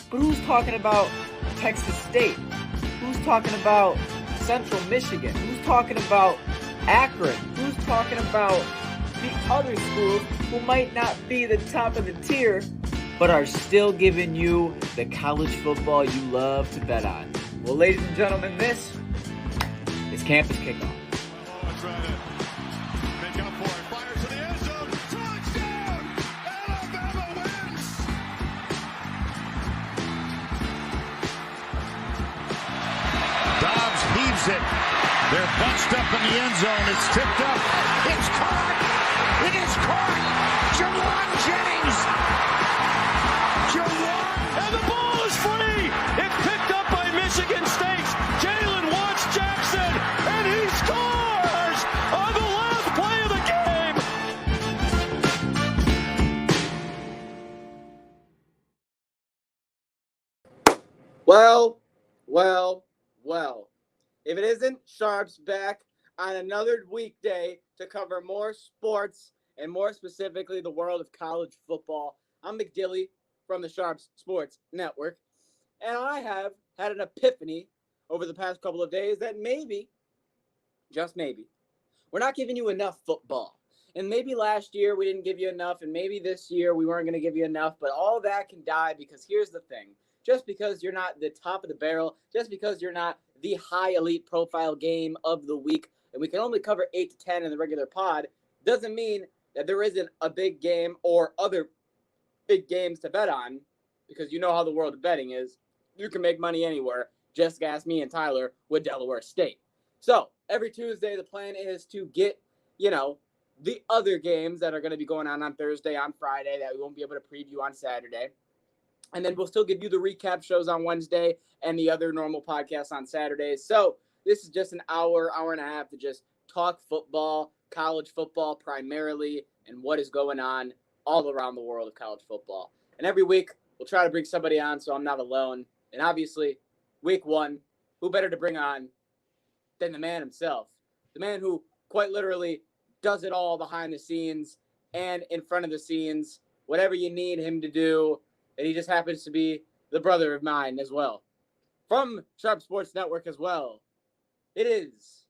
But who's talking about Texas State? Who's talking about Central Michigan? Who's talking about Akron? Who's talking about the other schools who might not be the top of the tier, but are still giving you the college football you love to bet on? Well, ladies and gentlemen, this is Campus Kickoff. Trying to make up for it. Fires to the end zone. Touchdown! Alabama wins! Dobbs heaves it. They're bunched up in the end zone. It's tipped up. It's caught! It is caught! Jawan Jennings! And the ball is free! It's picked up by Michigan State's Jalen Watts Jackson, and he scores on the last play of the game! Well. If it isn't Sharps back on another weekday to cover more sports and more specifically the world of college football, I'm McDilly from the Sharps Sports Network, and I have had an epiphany over the past couple of days that maybe, just maybe, we're not giving you enough football. And maybe last year we didn't give you enough, and maybe this year we weren't going to give you enough, but all that can die because here's the thing. Just because you're not the top of the barrel, just because you're not the high elite profile game of the week, and we can only cover 8 to 10 in the regular pod, doesn't mean that there isn't a big game or other big games to bet on, because you know how the world of betting is. You can make money anywhere. Just ask me and Tyler with Delaware State. So every Tuesday, the plan is to get, the other games that are going to be going on Thursday, on Friday, that we won't be able to preview on Saturday. And then we'll still give you the recap shows on Wednesday and the other normal podcasts on Saturdays. So this is just an hour and a half to just talk football, college football primarily, and what is going on all around the world of college football. And every week, we'll try to bring somebody on so I'm not alone. And obviously, week one, who better to bring on than the man himself? The man who quite literally does it all behind the scenes and in front of the scenes, whatever you need him to do. And he just happens to be the brother of mine as well. From Sharp Sports Network as well, it is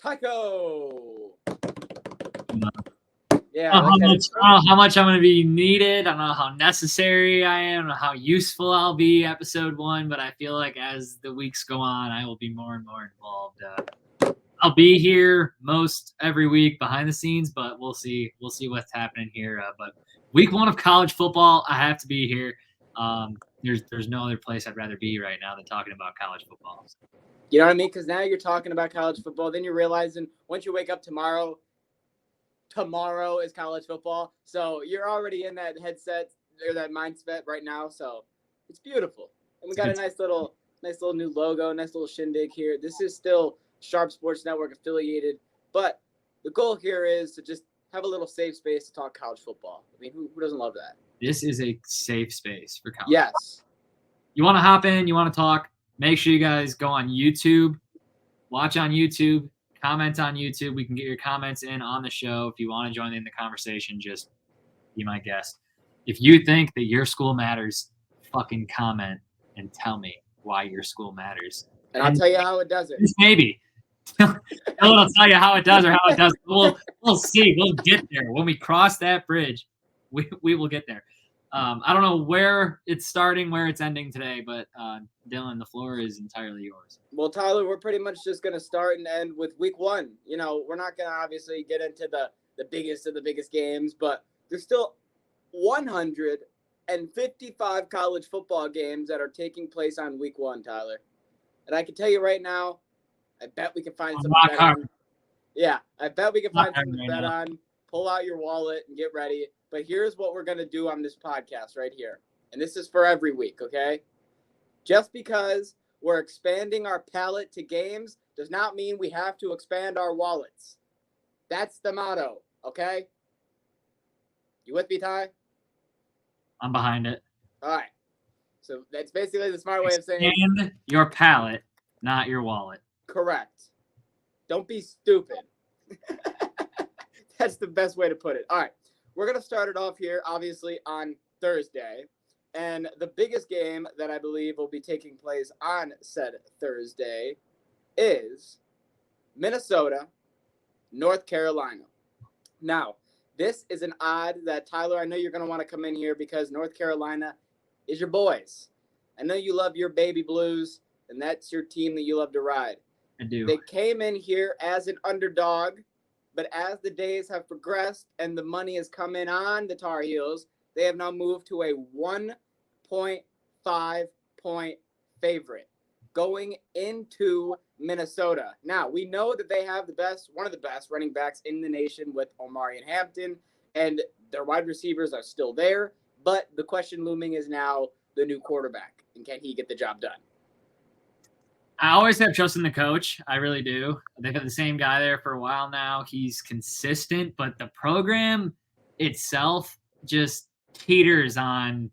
Tycho. Yeah, I don't know how much I'm going to be needed. I don't know how necessary I am, or how useful I'll be episode 1, but I feel like as the weeks go on, I will be more and more involved. I'll be here most every week behind the scenes, but we'll see what's happening here. But week 1 of college football, I have to be here. There's no other place I'd rather be right now than talking about college football. You know what I mean? Because now you're talking about college football. Then you're realizing once you wake up tomorrow is college football. So you're already in that headset or that mindset right now. So it's beautiful. And we got a nice little new logo, nice little shindig here. This is still Sharp Sports Network affiliated, but the goal here is to just have a little safe space to talk college football. I mean, who doesn't love that? This is a safe space for college. Yes. You want to hop in, you want to talk, make sure you guys go on YouTube, watch on YouTube, comment on YouTube. We can get your comments in on the show. If you want to join in the conversation, just be my guest. If you think that your school matters, fucking comment and tell me why your school matters. And I'll tell you how it does it. Maybe. I'll tell you how it does or how it doesn't. We'll see. We'll get there. When we cross that bridge, we will get there. I don't know where it's starting, where it's ending today, but Dylan, the floor is entirely yours. Well, Tyler, we're pretty much just going to start and end with week 1. We're not going to obviously get into the biggest of the biggest games, but there's still 155 college football games that are taking place on week 1, Tyler. And I can tell you right now, I bet we can find something to bet on. Yeah, I bet we can find something to bet on. Pull out your wallet and get ready. But here's what we're going to do on this podcast right here. And this is for every week, okay? Just because we're expanding our palette to games does not mean we have to expand our wallets. That's the motto, okay? You with me, Ty? I'm behind it. All right. So that's basically the smart way of saying expand your palette, not your wallet. Correct. Don't be stupid. That's the best way to put it. All right. We're going to start it off here, obviously, on Thursday. And the biggest game that I believe will be taking place on said Thursday is Minnesota, North Carolina. Now, this is an odd that, Tyler, I know you're going to want to come in here because North Carolina is your boys. I know you love your baby Blues, and that's your team that you love to ride. I do. They came in here as an underdog, but as the days have progressed and the money has come in on the Tar Heels, they have now moved to a 1.5 point favorite going into Minnesota. Now, we know that they have one of the best running backs in the nation with Omari and Hampton, and their wide receivers are still there, but the question looming is now the new quarterback, and can he get the job done? I always have trust in the coach. I really do. They've had the same guy there for a while now. He's consistent, but the program itself just teeters on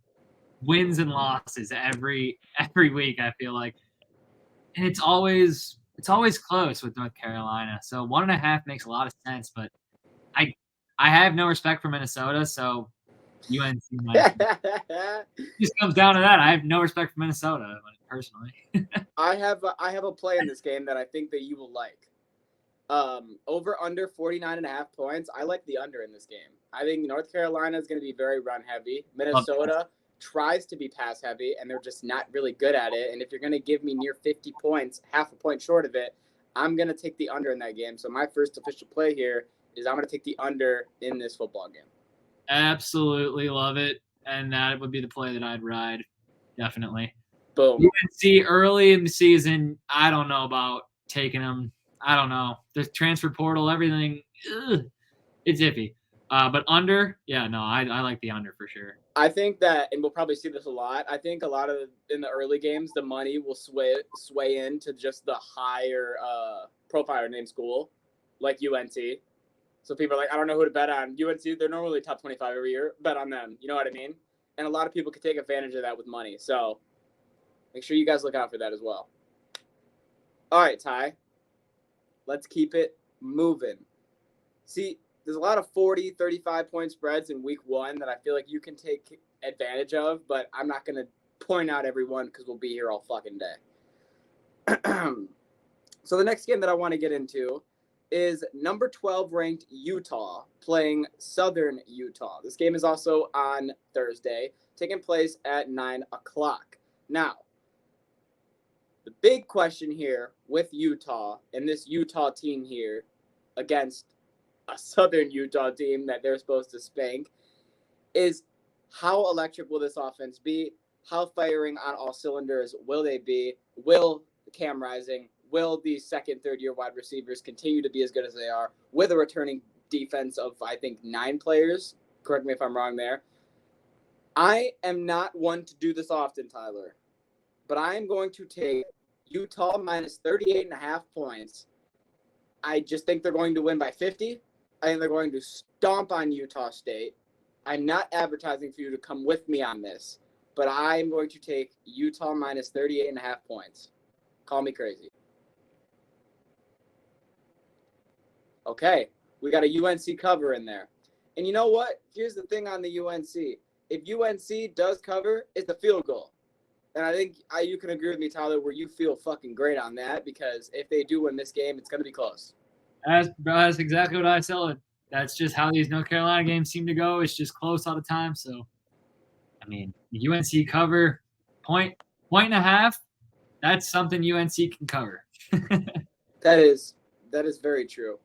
wins and losses every week, I feel like. And it's always close with North Carolina. So 1.5 makes a lot of sense, but I have no respect for Minnesota, so UNC might. It just comes down to that. I have no respect for Minnesota personally. I have a play in this game that I think that you will like. Over under 49.5 points. I like the under in this game. I think North Carolina is going to be very run heavy. Minnesota tries to be pass heavy, and they're just not really good at it. And if you're going to give me near 50 points, half a point short of it, I'm going to take the under in that game. So my first official play here is I'm going to take the under in this football game. Absolutely love it, and that would be the play that I'd ride, definitely. Boom. UNC early in the season, I don't know about taking them. I don't know. The transfer portal, everything, it's iffy. But under, yeah, no, I like the under for sure. I think that, and we'll probably see this a lot, I think a lot of in the early games, the money will sway into just the higher profile name school, like UNC. So people are like, I don't know who to bet on. UNC, they're normally top 25 every year. Bet on them. You know what I mean? And a lot of people can take advantage of that with money. So make sure you guys look out for that as well. All right, Ty. Let's keep it moving. See, there's a lot of 40, 35-point spreads in week one that I feel like you can take advantage of, but I'm not going to point out every one because we'll be here all fucking day. So the next game that I want to get into is number 12 ranked Utah playing Southern Utah. This game is also on Thursday, taking place at 9 o'clock. Now, the big question here with Utah and this Utah team here against a Southern Utah team that they're supposed to spank is how electric will this offense be? How firing on all cylinders will they be? Will Cam Rising, will the second, third-year wide receivers continue to be as good as they are with a returning defense of, I think, 9 players? Correct me if I'm wrong there. I am not one to do this often, Tyler, but I am going to take Utah minus 38.5 points. I just think they're going to win by 50. I think they're going to stomp on Utah State. I'm not advertising for you to come with me on this, but I'm going to take Utah minus 38.5 points. Call me crazy. Okay, we got a UNC cover in there. And you know what? Here's the thing on the UNC. If UNC does cover, it's the field goal. And I think you can agree with me, Tyler, where you feel fucking great on that, because if they do win this game, it's going to be close. That's exactly what I said. That's just how these North Carolina games seem to go. It's just close all the time. So, I mean, UNC cover point and a half. That's something UNC can cover. That is very true.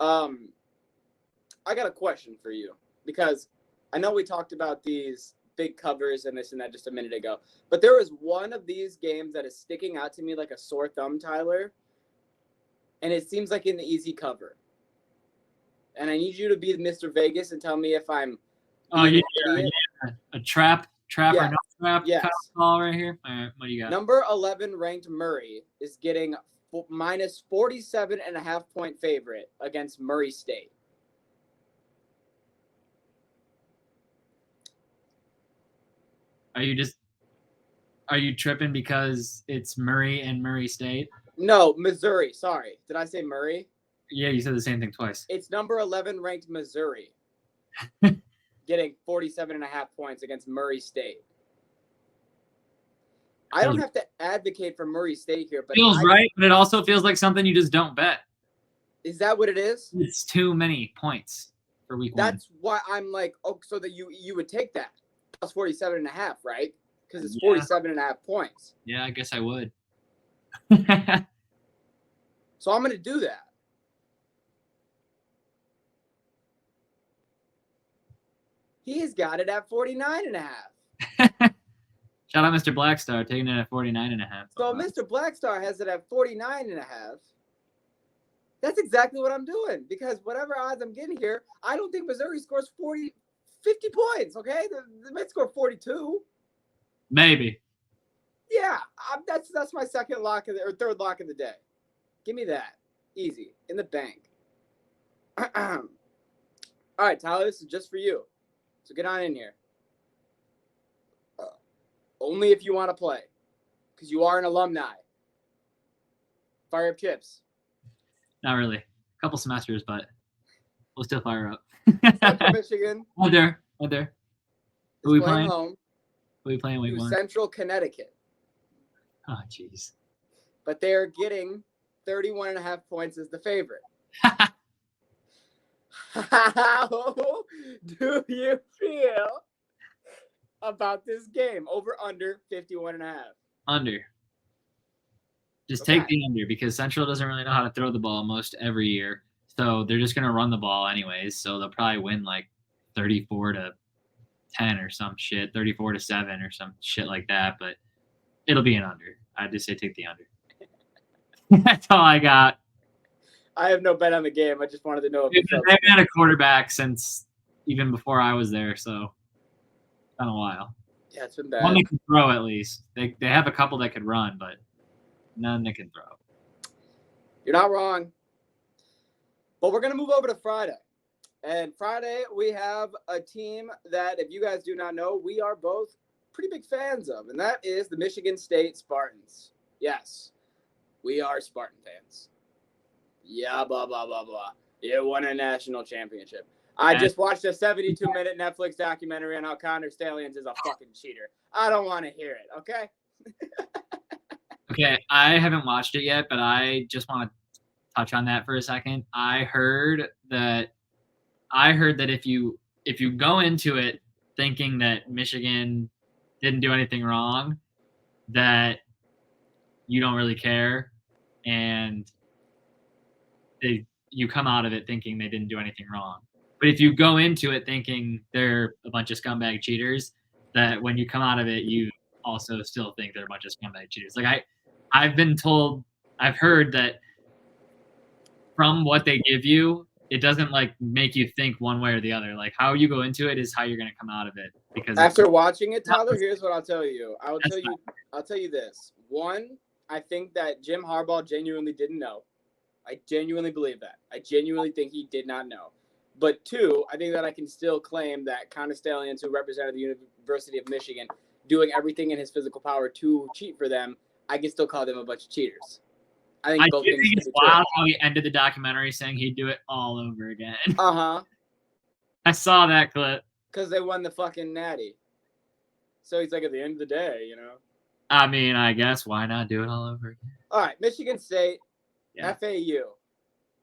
I got a question for you, because I know we talked about these big covers and this and that just a minute ago, but there was one of these games that is sticking out to me like a sore thumb, Tyler, and it seems like an easy cover. And I need you to be Mr. Vegas and tell me if I'm a trap yes. or no trap yes. call right here. All right, what do you got? Number 11 ranked Murray is getting minus 47.5 point favorite against Murray State. Are you tripping because it's Murray and Murray State? No, Missouri. Sorry. Did I say Murray? Yeah, you said the same thing twice. It's number 11 ranked Missouri getting 47.5 points against Murray State. I don't have to advocate for Murray State here, but Feels right, but it also feels like something you just don't bet. Is that what it is? It's too many points for week 1. That's why I'm like, oh, so that you would take that plus 47.5, right? Because it's 47.5 points. Yeah, I guess I would. So I'm going to do that. He's got it at 49.5. Shout out Mr. Blackstar taking it at 49.5. So Mr. Blackstar has it at 49.5. That's exactly what I'm doing because whatever odds I'm getting here, I don't think Missouri scores 50 points. Okay, they might score 42. Maybe. Yeah, that's my second lock or third lock of the day. Give me that, easy in the bank. All right, Tyler, this is just for you. So get on in here. Only if you want to play, because you are an alumni. Fire up chips. Not really. A couple semesters, but we'll still fire up. Central Michigan. Went there. Who we playing? Home Who we playing week to 1? Central Connecticut. Oh, jeez. But they're getting 31.5 points as the favorite. How do you feel about this game? Over under 51.5. Under. Just Okay. take the under because Central doesn't really know how to throw the ball most every year. So they're just going to run the ball anyways. So they'll probably win like 34-10 or some shit, 34-7 or some shit like that. But it'll be an under. I'd just say take the under. That's all I got. I have no bet on the game. I just wanted to know if They haven't had a quarterback since even before I was there. So it's been a while. Yeah, it's been bad. One that can throw at least. They have a couple that could run, but none that can throw. You're not wrong. But we're going to move over to Friday. And Friday, we have a team that, if you guys do not know, we are both pretty big fans of. And that is the Michigan State Spartans. Yes, we are Spartan fans. Yeah, blah, blah, blah, blah. You won a national championship. I just watched a 72-minute Netflix documentary on how Connor Stallions is a fucking cheater. I don't want to hear it, okay? Okay, I haven't watched it yet, but I just want to touch on that for a second. I heard that if you go into it thinking that Michigan didn't do anything wrong, that you don't really care, and you come out of it thinking they didn't do anything wrong. But if you go into it thinking they're a bunch of scumbag cheaters, that when you come out of it, you also still think they're a bunch of scumbag cheaters. Like I've heard that from what they give you, it doesn't like make you think one way or the other. Like how you go into it is how you're going to come out of it. Because after watching it, Tyler, here's what I'll tell you. I'll tell you this. One, I think that Jim Harbaugh genuinely didn't know. I genuinely believe that. I genuinely think he did not know. But two, I think that I can still claim that Connor Stallions, who represented the University of Michigan, doing everything in his physical power to cheat for them, I can still call them a bunch of cheaters. I think both things think it's wild how he ended the documentary saying he'd do it all over again. Uh-huh. I saw that clip. Because they won the fucking natty. So he's like, at the end of the day, you know. I mean, I guess why not do it all over again? All right, Michigan State, Yeah. FAU.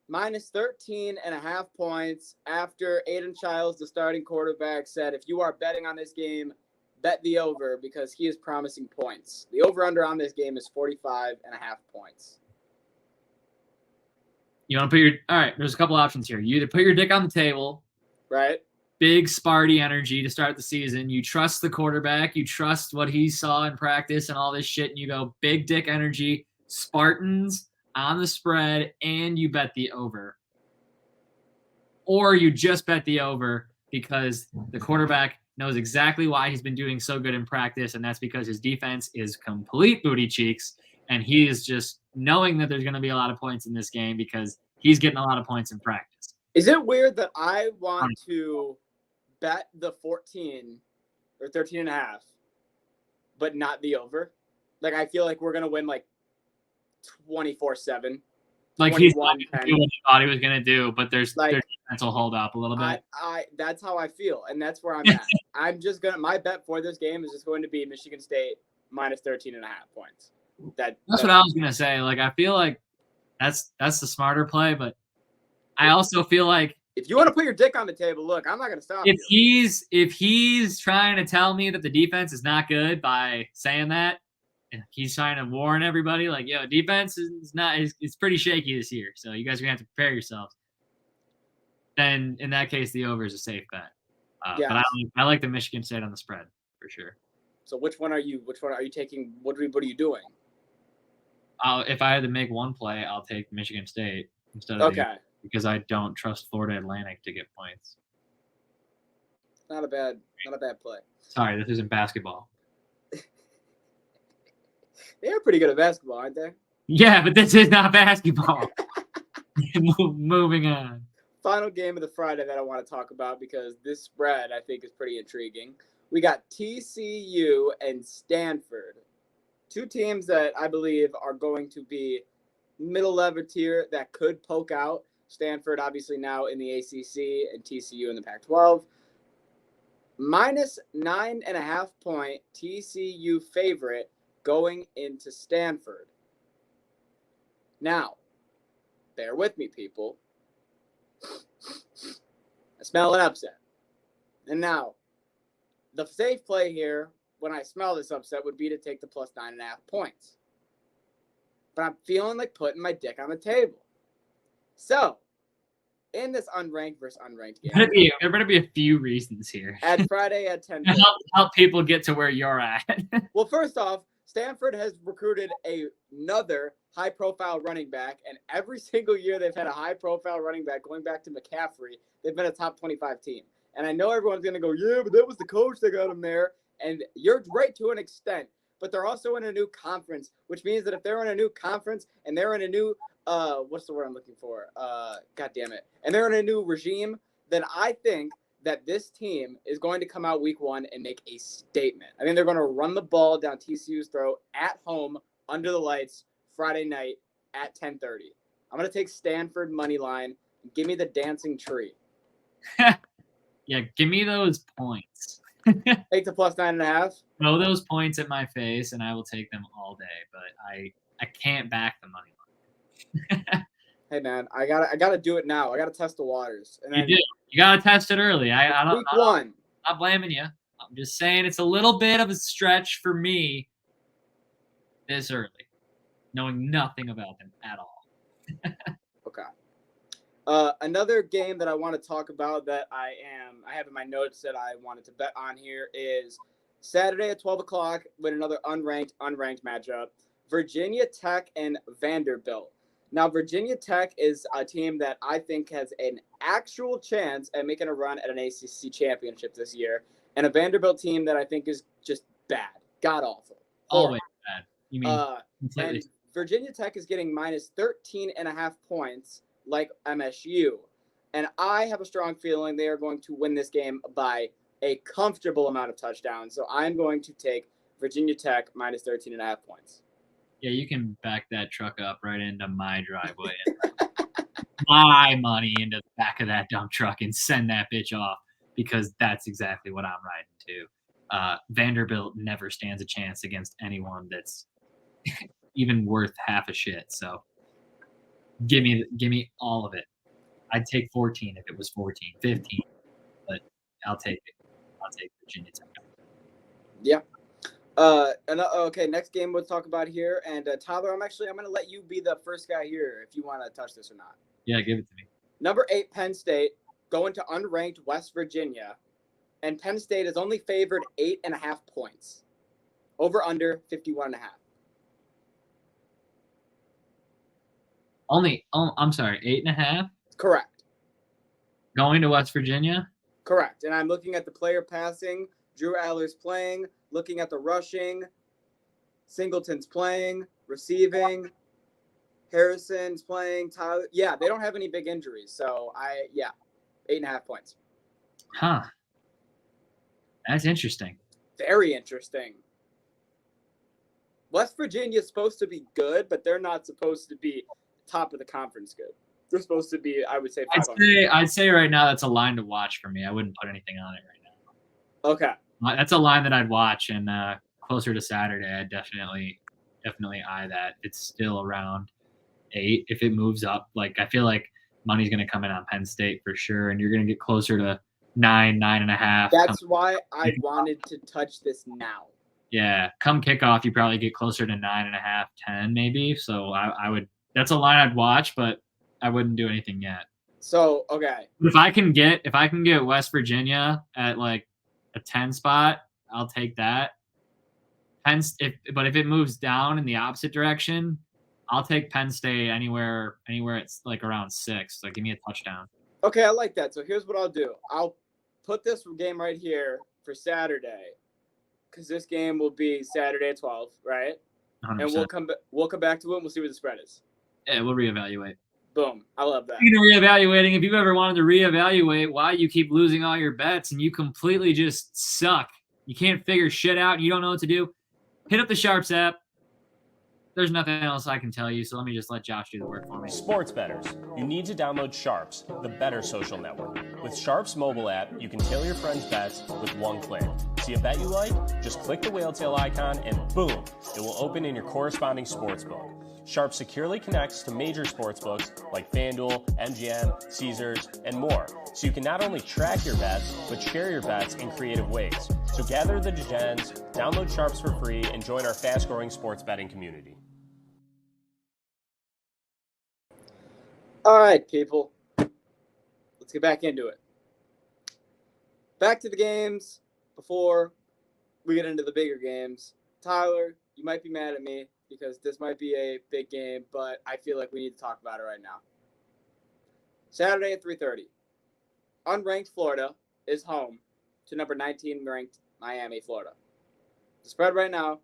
Minus 13.5 points after Aiden Childs, the starting quarterback, said, if you are betting on this game, bet the over because he is promising points. The over-under on this game is 45.5 points. You want to put all right, there's a couple options here. You either put your dick on the table, Right? big Sparty energy to start the season. You trust the quarterback. You trust what he saw in practice and all this shit. And you go big dick energy, Spartans on the spread, and you bet the over. Or you just bet the over because the quarterback knows exactly why he's been doing so good in practice, and that's because his defense is complete booty cheeks, and he is just knowing that there's going to be a lot of points in this game because he's getting a lot of points in practice. Is it weird that I want to bet the 14 or 13.5, but not the over? Like, I feel like we're going to win like 24-7. Like he's not doing what he thought he was going to do, but their defense will hold up a little bit. That's how I feel, and that's where I'm at. I'm just going to – my bet for this game is just going to be Michigan State minus 13.5 points. That's what I was gonna say. Like, I feel like that's the smarter play, but I also feel like if you want to put your dick on the table, look, I'm not gonna stop if you. he's trying to tell me that the defense is not good by saying that, and he's trying to warn everybody, like, yo, defense is not it's pretty shaky this year, so you guys are gonna have to prepare yourselves. Then in that case, the over is a safe bet. Yes. But I like the Michigan State on the spread for sure. So which one are you taking? What are you doing? If I had to make one play, I'll take Michigan State instead of Okay. because I don't trust Florida Atlantic to get points. Not a bad play. Sorry, this isn't basketball. They're pretty good at basketball, aren't they? Yeah, but this is not basketball. Moving on. Final game of the Friday that I want to talk about because this spread I think is pretty intriguing. We got TCU and Stanford. Two teams that I believe are going to be middle level tier that could poke out. Stanford obviously now in the ACC and TCU in the Pac-12. Minus 9.5 point TCU favorite going into Stanford. Now, bear with me, people. I smell an upset. And now, the safe play here when I smell this upset would be to take the plus 9.5 points. But I'm feeling like putting my dick on the table. So, in this unranked versus unranked game. There better be a few reasons here. At Friday at 10. help people get to where you're at. Well, first off, Stanford has recruited another high-profile running back, and every single year they've had a high-profile running back going back to McCaffrey. They've been a top 25 team. And I know everyone's going to go, yeah, but that was the coach that got him there. And you're right to an extent, but they're also in a new conference, which means that if they're in a new conference and they're in a new, what's the word I'm looking for? God damn it. And they're in a new regime, then I think that this team is going to come out week one and make a statement. I think they're going to run the ball down TCU's throat at home under the lights Friday night at 10:30. I'm going to take Stanford money line. Give me the dancing tree. Yeah, give me those points. Take the plus 9.5. Throw those points at my face, and I will take them all day. But I can't back the money line. Hey man, I gotta do it now. I gotta test the waters. And then You do. You gotta test it early. I don't. Week one. I'm not blaming you. I'm just saying it's a little bit of a stretch for me this early, knowing nothing about them at all. Okay. Another game that I want to talk about that I have in my notes that I wanted to bet on here is Saturday at 12 o'clock with another unranked matchup. Virginia Tech and Vanderbilt. Now, Virginia Tech is a team that I think has an actual chance at making a run at an ACC championship this year, and a Vanderbilt team that I think is just bad, god-awful. Always bad. You mean completely. And Virginia Tech is getting minus 13.5 points like MSU, and I have a strong feeling they are going to win this game by a comfortable amount of touchdowns, so I'm going to take Virginia Tech minus 13.5 points. Yeah, you can back that truck up right into my driveway and my money into the back of that dump truck and send that bitch off because that's exactly what I'm riding to. Vanderbilt never stands a chance against anyone that's even worth half a shit. So give me all of it. I'd take 14 if it was 14, 15, but I'll take it. I'll take Virginia Tech. Yeah. Okay, next game we'll talk about here. And Tyler, I'm going to let you be the first guy here if you want to touch this or not. Yeah, give it to me. Number 8, Penn State, going to unranked West Virginia. And Penn State is only favored 8.5 points. Over under 51.5. I'm sorry, 8.5? Correct. Going to West Virginia? Correct. And I'm looking at the player passing. Drew Adler's playing. Looking at the rushing. Singleton's playing. Receiving. Harrison's playing. Tyler. Yeah, they don't have any big injuries. So, 8.5 points. Huh. That's interesting. Very interesting. West Virginia's supposed to be good, but they're not supposed to be top of the conference good. They're supposed to be, I would say, 500. I'd say right now that's a line to watch for me. I wouldn't put anything on it right now. Okay. That's a line that I'd watch and closer to Saturday, I definitely eye that. It's still around 8. If it moves up, like I feel like money's going to come in on Penn State for sure, and you're going to get closer to 9, 9.5. That's why I wanted to touch this now. Yeah, come kickoff, you probably get closer to 9.5, 10 maybe. So I would. That's a line I'd watch, but I wouldn't do anything yet. So okay, If I can get West Virginia at like a 10 spot, I'll take that. But if it moves down in the opposite direction, I'll take Penn State anywhere it's like around 6. Like give me a touchdown. Okay, I like that. So here's what I'll do. I'll put this game right here for Saturday, because this game will be Saturday at 12, right? 100%. And we'll come back to it and we'll see what the spread is. Yeah, we'll reevaluate. Boom. I love that. Speaking of reevaluating, if you've ever wanted to reevaluate why you keep losing all your bets and you completely just suck, you can't figure shit out, you don't know what to do, hit up the Sharps app. There's nothing else I can tell you, so let me just let Josh do the work for me. Sports bettors, you need to download Sharps, the better social network. With Sharps mobile app, you can tail your friends' bets with one click. See a bet you like? Just click the whale tail icon and boom, it will open in your corresponding sportsbook. Sharps securely connects to major sportsbooks like FanDuel, MGM, Caesars, and more. So you can not only track your bets, but share your bets in creative ways. So gather the degens, download Sharps for free, and join our fast-growing sports betting community. All right, people. Let's get back into it. Back to the games before we get into the bigger games. Tyler, you might be mad at me because this might be a big game, but I feel like we need to talk about it right now. Saturday at 3:30. Unranked Florida is home to number 19 ranked Miami, Florida. The spread right now,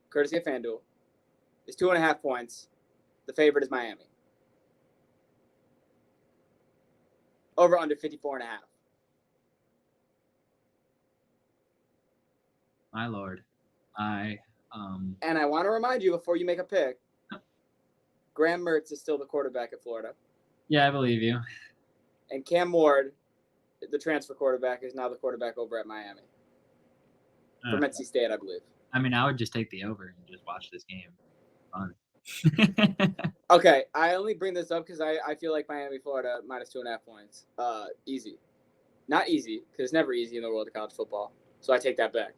courtesy of FanDuel, is 2.5 points. The favorite is Miami. Over under 54.5. My Lord. And I want to remind you before you make a pick, Graham Mertz is still the quarterback at Florida. Yeah, I believe you. And Cam Ward, the transfer quarterback, is now the quarterback over at Miami. From NC State, I believe. I mean, I would just take the over and just watch this game. Fun. Okay, I only bring this up because I feel like Miami, Florida, minus 2.5 points. Easy. Not easy, because it's never easy in the world of college football. So I take that back.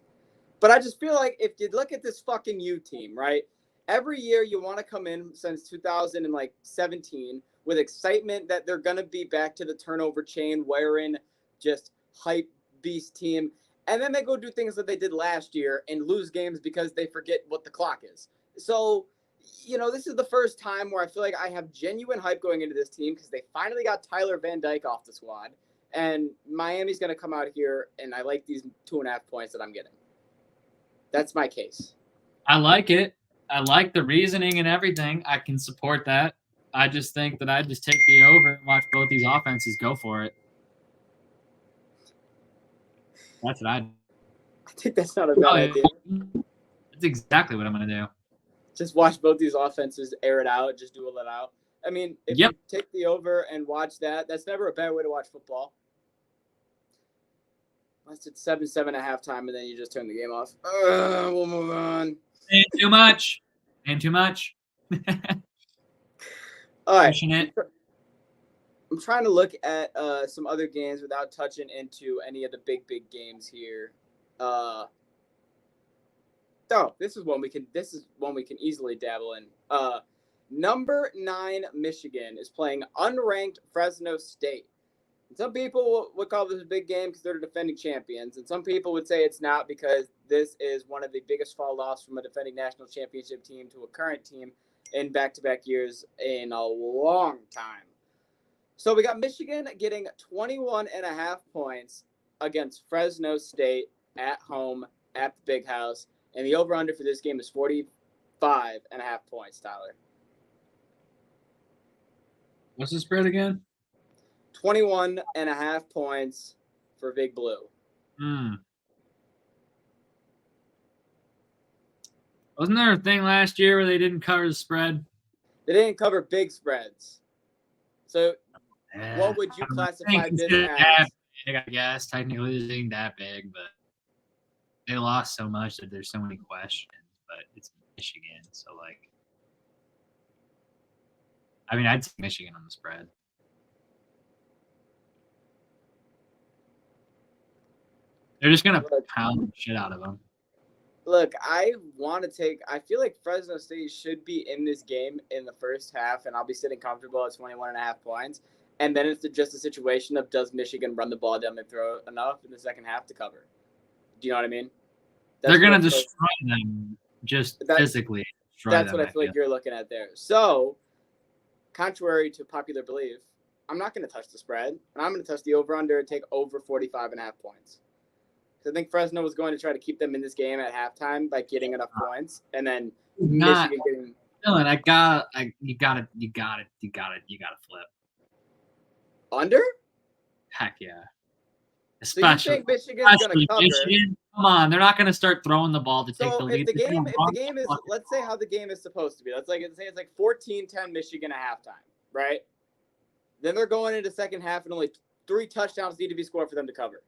But I just feel like if you look at this fucking U team, right? Every year you want to come in since 2017 with excitement that they're going to be back to the turnover chain, wearing just hype beast team. And then they go do things that they did last year and lose games because they forget what the clock is. So, you know, this is the first time where I feel like I have genuine hype going into this team because they finally got Tyler Van Dyke off the squad. And Miami's going to come out here, and I like these 2.5 points that I'm getting. That's my case. I like it. I like the reasoning and everything. I can support that. I just think that I'd just take the over and watch both these offenses go for it. That's what I'd. I think that's not a bad idea. That's exactly what I'm going to do. Just watch both these offenses air it out, just duel it out. I mean, if you take the over and watch that, that's never a bad way to watch football. Unless it's 7-7 at halftime, and then you just turn the game off. We'll move on. Ain't too much. Ain't too much. All right. It. I'm trying to look at some other games without touching into any of the big games here. This is one we can easily dabble in. Number 9 Michigan is playing unranked Fresno State. Some people would call this a big game because they're defending champions, and some people would say it's not because this is one of the biggest fall-offs from a defending national championship team to a current team in back-to-back years in a long time. So we got Michigan getting 21.5 points against Fresno State at home at the Big House, and the over-under for this game is 45.5 points, Tyler. What's the spread again? 21.5 points for Big Blue. Wasn't there a thing last year where they didn't cover the spread? They didn't cover big spreads. So what would you classify this as? Big, I guess technically it isn't that big, but they lost so much that there's so many questions, but it's Michigan. So, I'd take Michigan on the spread. They're just going to pound the shit out of them. Look, I feel like Fresno State should be in this game in the first half, and I'll be sitting comfortable at 21.5 points. And then it's just a situation of, does Michigan run the ball down and throw enough in the second half to cover? Do you know what I mean? They're going to destroy them physically. That's what I feel like you're looking at there. So, contrary to popular belief, I'm not going to touch the spread, and I'm going to touch the over-under and take over 45.5 points. I think Fresno was going to try to keep them in this game at halftime by getting enough points, and then Michigan getting. Dylan, you got to flip. Under? Heck yeah. Especially, so you think Michigan's going to cover? Michigan, come on, they're not going to start throwing the ball to take the lead. If the game is, let's say how the game is supposed to be. Let's say it's like 14-10 Michigan at halftime, right? Then they're going into second half, and only 3 touchdowns need to be scored for them to cover.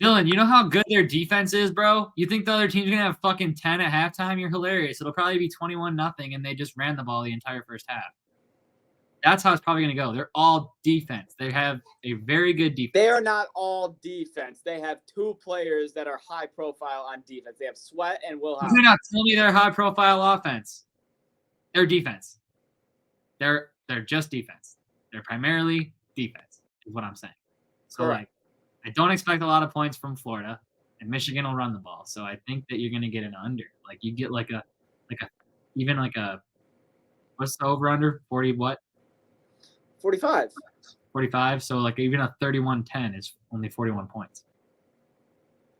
Dylan, you know how good their defense is, bro? You think the other team's going to have fucking 10 at halftime? You're hilarious. It'll probably be 21-0, and they just ran the ball the entire first half. That's how it's probably going to go. They're all defense. They have a very good defense. They are not all defense. They have 2 players that are high profile on defense. They have Sweat and Will Howard. You're not telling me they're high profile offense. They're defense. They're just defense. They're primarily defense, is what I'm saying. So, correct. I don't expect a lot of points from Florida, and Michigan will run the ball. So I think that you're going to get an under. You get what's the over under? 40 what? 45. 45. So even a 31-10 is only 41 points.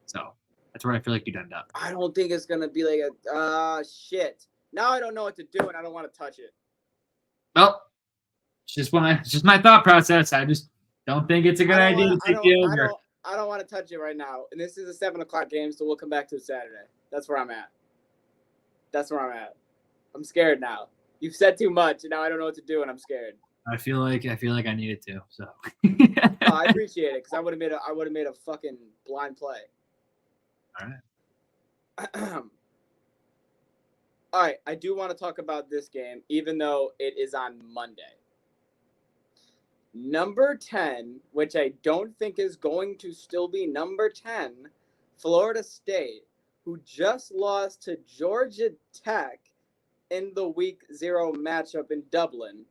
So that's where I feel like you'd end up. I don't think it's going to be like shit. Now I don't know what to do, and I don't want to touch it. Well, it's just my thought process. I just don't think it's a good idea to take the over. I don't want to touch it right now. And this is a 7:00 game, so we'll come back to it Saturday. That's where I'm at. I'm scared now. You've said too much, and now I don't know what to do, and I'm scared. I feel like I needed to. So. I appreciate it, because I would have made a fucking blind play. All right. All right. I do want to talk about this game, even though it is on Monday. Number 10, which I don't think is going to still be number 10, Florida State, who just lost to Georgia Tech in the Week 0 matchup in Dublin,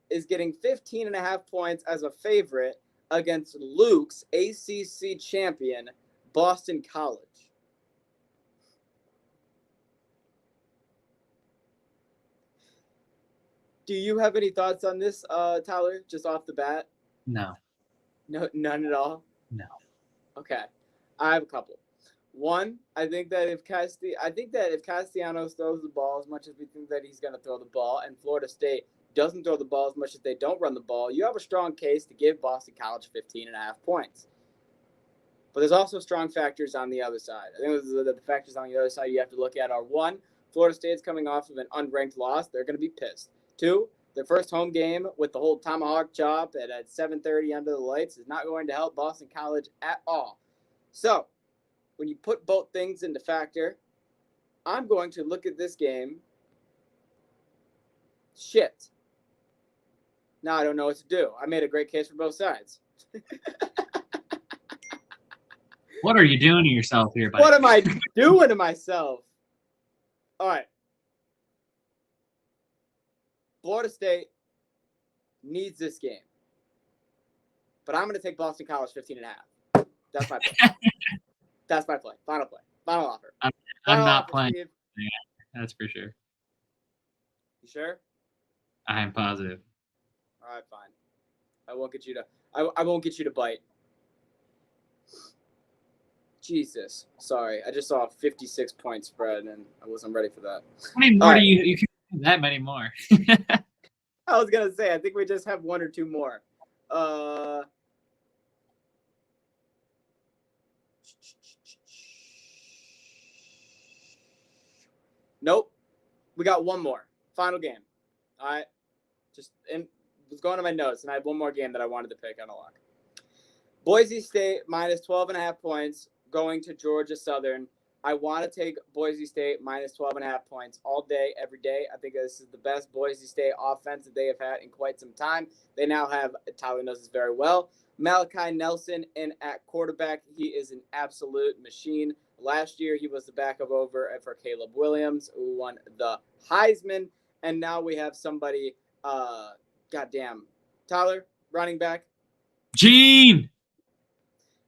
is getting 15.5 points as a favorite against Luke's ACC champion, Boston College. Do you have any thoughts on this, Tyler, just off the bat? No, none at all? No. Okay. I have a couple. One, I think that if Castellanos throws the ball as much as we think that he's going to throw the ball, and Florida State doesn't throw the ball as much as they don't run the ball, you have a strong case to give Boston College 15.5 points. But there's also strong factors on the other side. I think the factors on the other side you have to look at are, 1, Florida State's coming off of an unranked loss. They're going to be pissed. 2, their first home game with the whole tomahawk chop at 7:30 under the lights is not going to help Boston College at all. So, when you put both things into factor, I'm going to look at this game. Shit. Now I don't know what to do. I made a great case for both sides. What are you doing to yourself here, buddy? What am I doing to myself? All right. Florida State needs this game. But I'm going to take Boston College 15.5. That's my play. That's my play. Final play. Final offer. I'm not playing. Yeah, that's for sure. You sure? I am positive. All right, fine. I won't get you to bite. Jesus. Sorry. I just saw a 56-point spread, and I wasn't ready for that. How many more do you can't do that many more? I was going to say, I think we just have 1 or 2 more. Nope. We got 1 more. Final game. All right. Was going to my notes, and I had 1 more game that I wanted to pick on a lock. Boise State minus 12.5 points going to Georgia Southern. I want to take Boise State minus 12.5 points all day, every day. I think this is the best Boise State offense that they have had in quite some time. They now have, Tyler knows this very well, Malachi Nelson in at quarterback. He is an absolute machine. Last year, he was the backup over for Caleb Williams, who won the Heisman. And now we have somebody, Tyler, running back. Gene.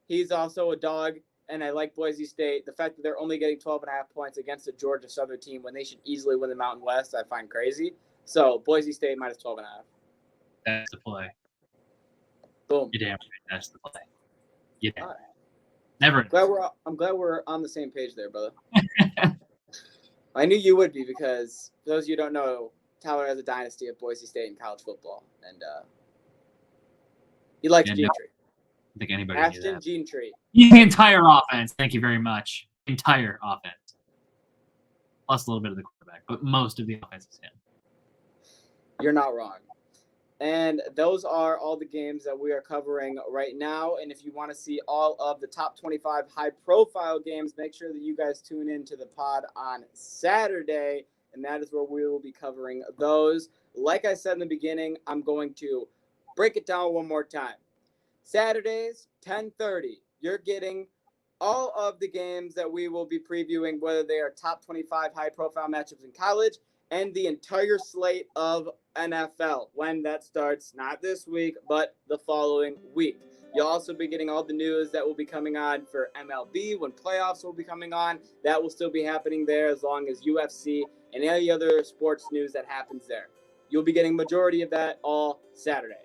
He's also a dog. And I like Boise State. The fact that they're only getting 12.5 points against a Georgia Southern team when they should easily win the Mountain West, I find crazy. So Boise State minus 12.5. That's the play. Boom. You're damn right. That's the play. Yeah. All right. Never. I'm glad we're on the same page there, brother. I knew you would be because for those of you who don't know, Tyler has a dynasty of Boise State in college football, and he likes Gene Tree. I think anybody knew Ashton that. Gene Tree. The entire offense. Thank you very much. Entire offense. Plus a little bit of the quarterback, but most of the offense is him. You're not wrong. And those are all the games that we are covering right now. And if you want to see all of the top 25 high-profile games, make sure that you guys tune in to the pod on Saturday, and that is where we will be covering those. Like I said in the beginning, I'm going to break it down one more time. Saturdays, 10:30, you're getting all of the games that we will be previewing, whether they are top 25 high-profile matchups in college and the entire slate of NFL when that starts, not this week, but the following week. You'll also be getting all the news that will be coming on for MLB when playoffs will be coming on. That will still be happening there as long as UFC and any other sports news that happens there. You'll be getting majority of that all Saturday.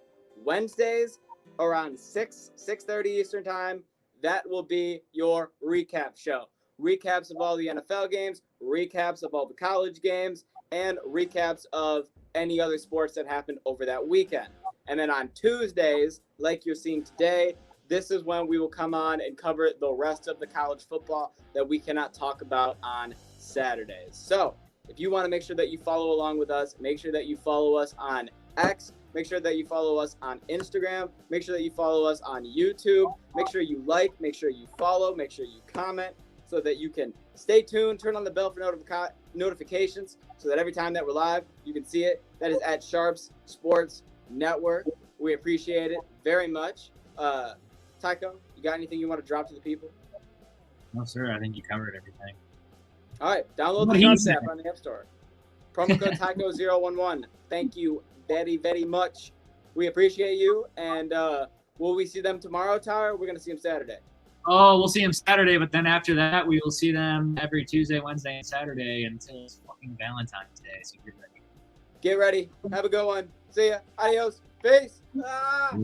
Wednesdays, around 6:30 Eastern time, that will be your recap show. Recaps of all the NFL games, recaps of all the college games, and recaps of any other sports that happened over that weekend. And then on Tuesdays, like you're seeing today, this is when we will come on and cover the rest of the college football that we cannot talk about on Saturdays. So if you want to make sure that you follow along with us, make sure that you follow us on X. Make sure that you follow us on Instagram. Make sure that you follow us on YouTube. Make sure you like, make sure you follow, make sure you comment so that you can stay tuned, turn on the bell for notifications so that every time that we're live, you can see it. That is at Sharps Sports Network. We appreciate it very much. Tycho, you got anything you want to drop to the people? No, sir. I think you covered everything. All right. Download the Sharps app on the App Store. Promo code Tycho011. Thank you very, very much. We appreciate you. And will we see them tomorrow, Tyler? We're going to see them Saturday. Oh, we'll see them Saturday, but then after that, we will see them every Tuesday, Wednesday, and Saturday until it's fucking Valentine's Day. So get ready. Get ready. Have a good one. See ya. Adios. Peace. Ah.